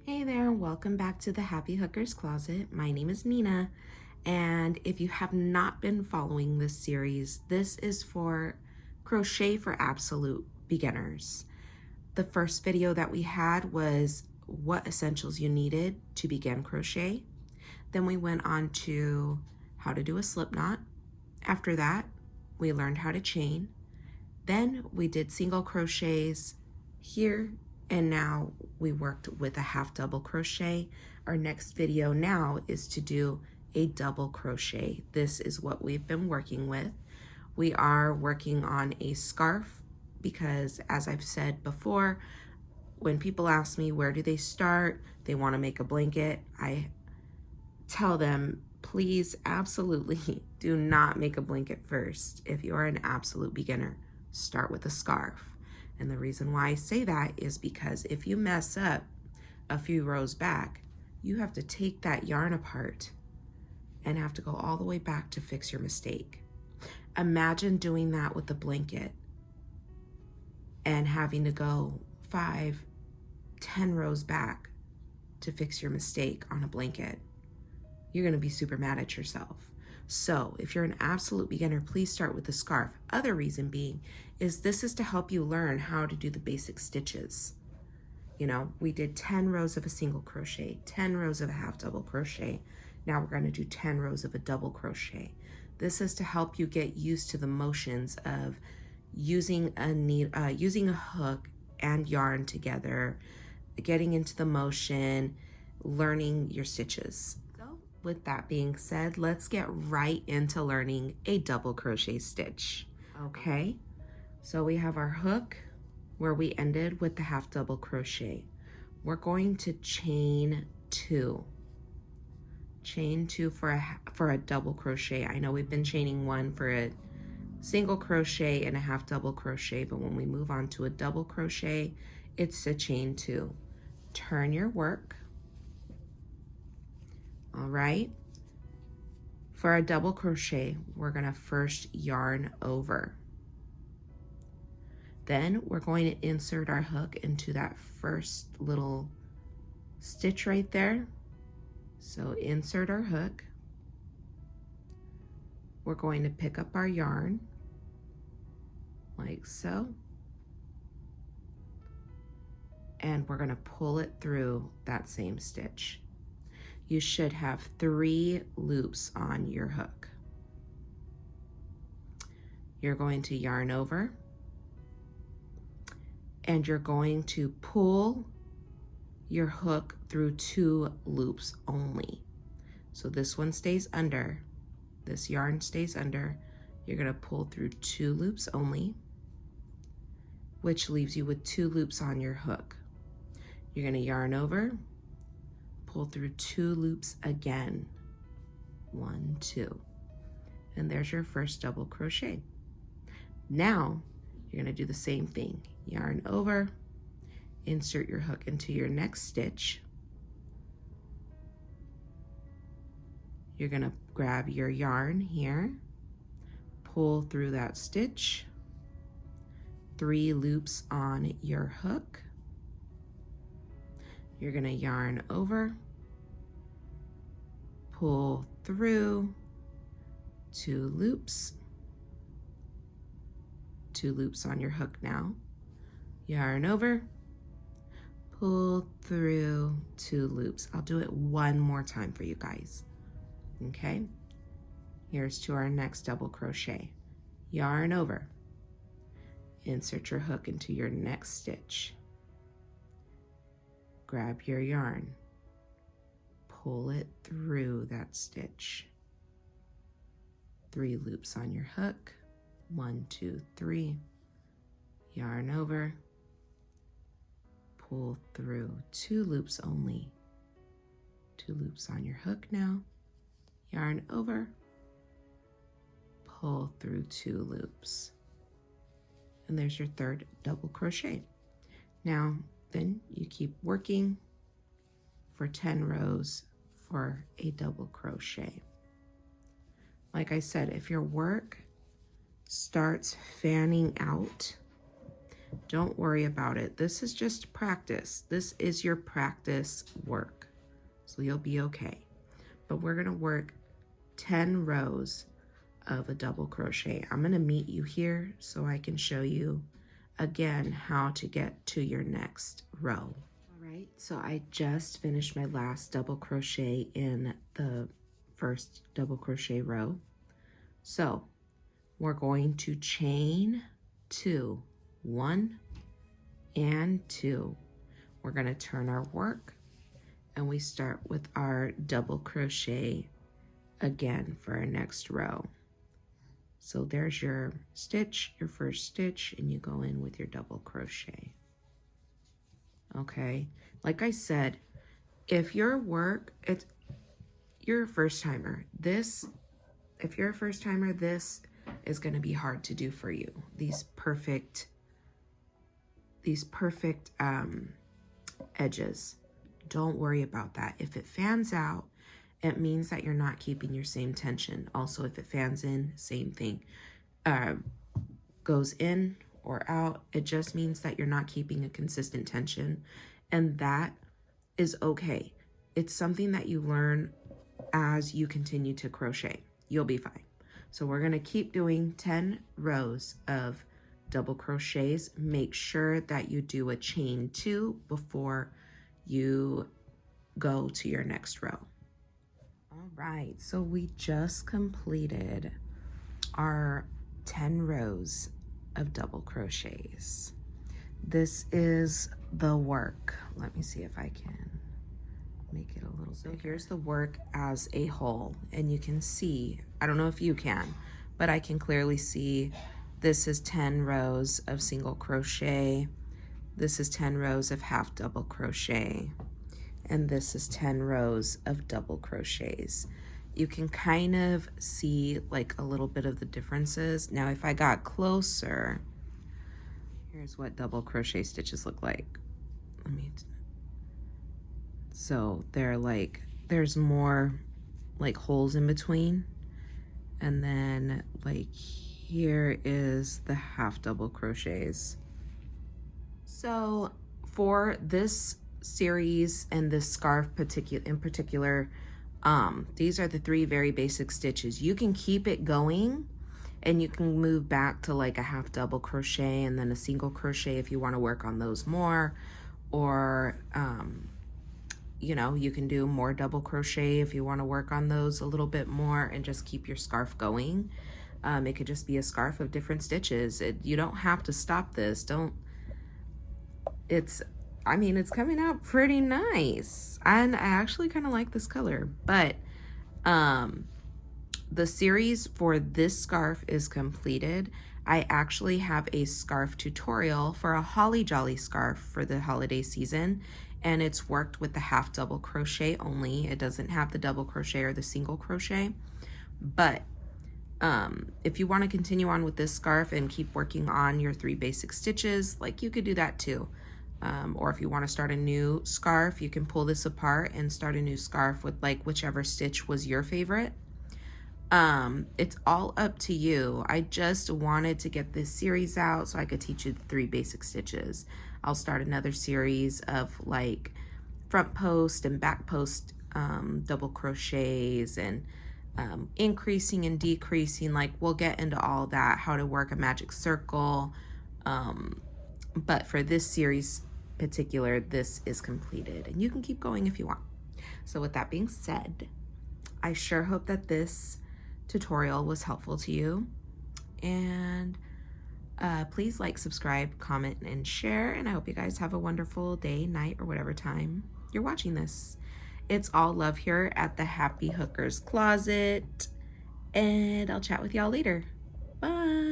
Hey there, welcome back to the Happy Hooker's Closet. My name is Nina, and if you have not been following this series, this is for crochet for absolute beginners. The first video that we had was what essentials you needed to begin crochet. Then we went on to how to do a slip knot. After that, we learned how to chain. Then we did single crochets here, and now we worked with a half double crochet. Our next video now is to do a double crochet. This is what we've been working with. We are working on a scarf because, as I've said before, when people ask me where do they start, they want to make a blanket, I tell them, please absolutely do not make a blanket first. If you are an absolute beginner, start with a scarf. And the reason why I say that is because if you mess up a few rows back, you have to take that yarn apart and have to go all the way back to fix your mistake. Imagine doing that with the blanket and having to go 5, 10 rows back to fix your mistake on a blanket. You're gonna be super mad at yourself. So if you're an absolute beginner, please start with the scarf. Other reason being is this is to help you learn how to do the basic stitches. You know, we did 10 rows of a single crochet, 10 rows of a half double crochet. Now we're going to do 10 rows of a double crochet. This is to help you get used to the motions of using a hook and yarn together, getting into the motion, learning your stitches. So with that being said, let's get right into learning a double crochet stitch. Okay, so we have our hook where we ended with the half double crochet. We're going to chain 2. Chain 2 for a double crochet. I know we've been chaining 1 for a single crochet and a half double crochet, but when we move on to a double crochet, it's a chain 2. Turn your work. All right. For a double crochet, we're gonna first yarn over. Then we're going to insert our hook into that first little stitch right there. So insert our hook. We're going to pick up our yarn like so. And we're going to pull it through that same stitch. You should have 3 loops on your hook. You're going to yarn over, and you're going to pull your hook through 2 loops only. So this one stays under, this yarn stays under. You're going to pull through 2 loops only, which leaves you with 2 loops on your hook. You're going to yarn over, pull through 2 loops again. 1, 2. And there's your first double crochet. Now you're going to do the same thing. Yarn over, insert your hook into your next stitch. You're going to grab your yarn here, pull through that stitch, 3 loops on your hook. You're going to yarn over, pull through 2 loops, 2 loops on your hook now. Yarn over, pull through 2 loops. I'll do it one more time for you guys. Okay, here's to our next double crochet. Yarn over, insert your hook into your next stitch. Grab your yarn, pull it through that stitch. 3 loops on your hook. 1, 2, 3. Yarn over, pull through 2 loops only. 2 loops on your hook now. Yarn over, pull through 2 loops. And there's your third double crochet. Now, then you keep working for 10 rows for a double crochet. Like I said, if your work starts fanning out, Don't worry about it. This is just practice. This is your practice work. So you'll be okay. But we're gonna work 10 rows of a double crochet. I'm gonna meet you here so I can show you again how to get to your next row. All right, so I just finished my last double crochet in the first double crochet row. So we're going to chain 2, 1 and 2. We're going to turn our work and we start with our double crochet again for our next row. So there's your stitch, your first stitch, and you go in with your double crochet. Okay, like I said, if your work, you're a first timer, if you're a first timer, this is going to be hard to do for you. These perfect edges. Don't worry about that. If it fans out, it means that you're not keeping your same tension. Also, if it fans in, same thing. Goes in or out, it just means that you're not keeping a consistent tension, and that is okay. It's something that you learn as you continue to crochet. You'll be fine. So we're gonna keep doing 10 rows of double crochets. Make sure that you do a chain 2 before you go to your next row. All right, so we just completed our 10 rows of double crochets. This is the work. Let me see if I can make it a little bit. So here's the work as a whole, and you can see, I don't know if you can, but I can clearly see this is 10 rows of single crochet. This is 10 rows of half double crochet. And this is 10 rows of double crochets. You can kind of see like a little bit of the differences. Now, if I got closer, here's what double crochet stitches look like. So they're like, there's more like holes in between. And then like here is the half double crochets. So for this series and this scarf in particular, these are the 3 very basic stitches. You can keep it going and you can move back to like a half double crochet and then a single crochet if you want to work on those more, or you know, you can do more double crochet if you want to work on those a little bit more and just keep your scarf going. It could just be a scarf of different stitches. You don't have to stop this. I mean, it's coming out pretty nice. And I actually kind of like this color, but the series for this scarf is completed. I actually have a scarf tutorial for a Holly Jolly scarf for the holiday season, and it's worked with the half double crochet only. It doesn't have the double crochet or the single crochet, but if you want to continue on with this scarf and keep working on your 3 basic stitches, like you could do that too. Or if you want to start a new scarf, you can pull this apart and start a new scarf with like whichever stitch was your favorite. It's all up to you. I just wanted to get this series out so I could teach you the 3 basic stitches. I'll start another series of like front post and back post double crochets and increasing and decreasing. Like we'll get into all that, how to work a magic circle. But for this series particular, this is completed and you can keep going if you want. So with that being said, I sure hope that this tutorial was helpful to you, and please like, subscribe, comment, and share, and I hope you guys have a wonderful day, night, or whatever time you're watching this. It's all love here at the Happy Hookers Closet, and I'll chat with y'all later. Bye.